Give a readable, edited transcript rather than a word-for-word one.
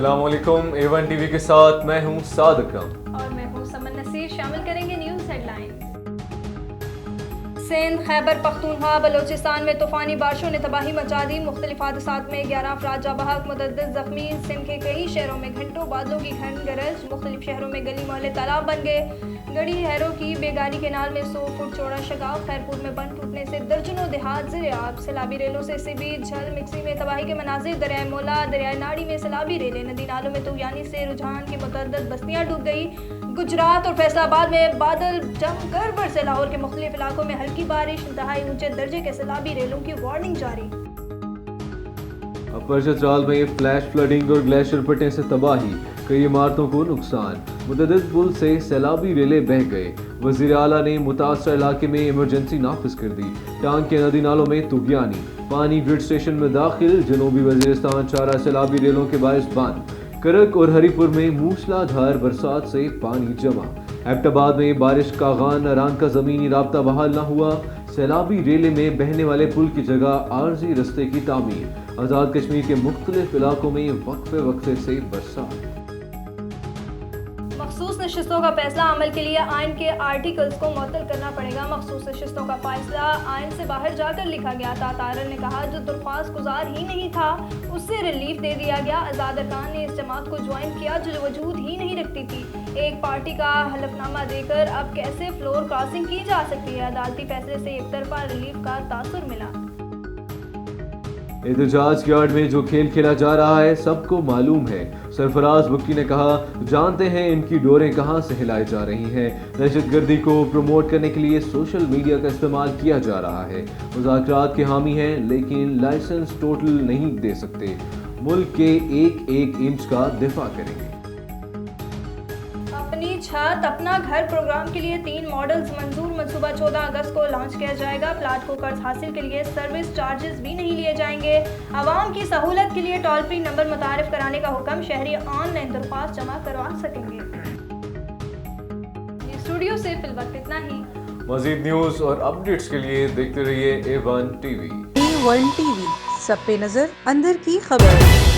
अस्सलाम वालेकुम। A1 TV के साथ मैं हूं साद अकरम और मैं हूं समन नसीर। शामिल करेंगे न्यूज़ हेडलाइन। सिंध, खैबर पख्तूनख्वा, बलोचिस्तान में तूफानी बारिशों ने तबाही मचा दी। मुख्तलिफ हादसात में 11 अफराद जाँ बहक, मुतअद्दिद जख्मी। सिंध के कई शहरों में घंटों बादलों की घन गरज। मुख्तलिफ शहरों में गली मोहल्ले तालाब बन गए। गड़ी हैरों की बेगारी केनाल में 100 फुट चौड़ा शगाफ। खैरपुर में बंद टूटने से दर्जनों देहात ज़ेरे आब। सैलाबी रेलों से सिबी, झल, मिक्सी में तबाही के मनाजिर। दरियाए मोला, दरियाए नाड़ी में सैलाबी रेलें। नदी नालों में तूफानी से रुझान की मुतअद्दिद बस्तियाँ डूब गई। गुजरात और फैसलाबाद में बादल जमकर बरसे। लाहौर के मुख्तलिफ इलाकों में हल्की बारिश। इंतहाई ऊंचे दर्जे के सैलाबी रेलों की वार्निंग जारी। अपर चतराल में फ्लैश फ्लडिंग और ग्लेशियर फटने से तबाही, कई इमारतों को नुकसान। मुतअद्दिद पुल से सैलाबी रेलें बह गए। वज़ीर आला ने मुतासर इलाके में इमरजेंसी नाफिज कर दी। टांग के नदी नालों में तुगयानी, पानी ग्रिड स्टेशन में दाखिल। जनूबी वज़ीरिस्तान चारा सैलाबी रेलों के बायस बंद। करक और हरीपुर में मूसलाधार बरसात से पानी जमा। एबटाबाद में बारिश का गान नारान का ज़मीनी राब्ता बहाल न हुआ। सैलाबी रेले में बहने वाले पुल की जगह आर्जी रस्ते की तामीर। आज़ाद कश्मीर के मुख्तलिफ इलाकों में वक्फे वक्फे से बरसात। मखसूस नशिस्तों का फैसला अमल के लिए आइन के आर्टिकल्स को मुअत्तल करना पड़ेगा। मखसूस नशिस्तों का फैसला आइन से बाहर जाकर लिखा गया था। तारर ने कहा, जो दरख्वास्त गुजार ही नहीं था उससे रिलीफ दे दिया गया। आज़ाद अरकान ने इस जमात को ज्वाइन किया जो वजूद ही नहीं रखती थी। एक पार्टी का हलफनामा देकर अब कैसे फ्लोर क्रॉसिंग की जा सकती है। अदालती फैसले से एक तरफा रिलीफ का तासुर मिला। एहतजाज यार्ड में जो खेल खेला जा रहा है सबको मालूम है। सरफराज बुक्की ने कहा, जानते हैं इनकी डोरें कहां से हिलाई जा रही हैं। दहशतगर्दी को प्रमोट करने के लिए सोशल मीडिया का इस्तेमाल किया जा रहा है। मुज़ाकरात के हामी हैं लेकिन लाइसेंस टोटल नहीं दे सकते। मुल्क के एक एक इंच का दिफा करेंगे। अपनी छत अपना घर प्रोग्राम के लिए 3 मॉडल्स मंजूर। मंसूबा 14 अगस्त को लॉन्च किया जाएगा। प्लाट को कर्ज हासिल के लिए सर्विस चार्जेस भी नहीं लिए जाएंगे। आवाम की सहूलत के लिए टोल फ्री नंबर मुतारिफ कराने का हुक्म। शहरी ऑनलाइन दरख्वास्त जमा करवा सकेंगे। स्टूडियो से फिल वक्त इतना ही। मज़ीद न्यूज़ और अपडेट्स के लिए देखते रहिए A1 टीवी। A1 टीवी, सब पे नजर, अंदर की खबर।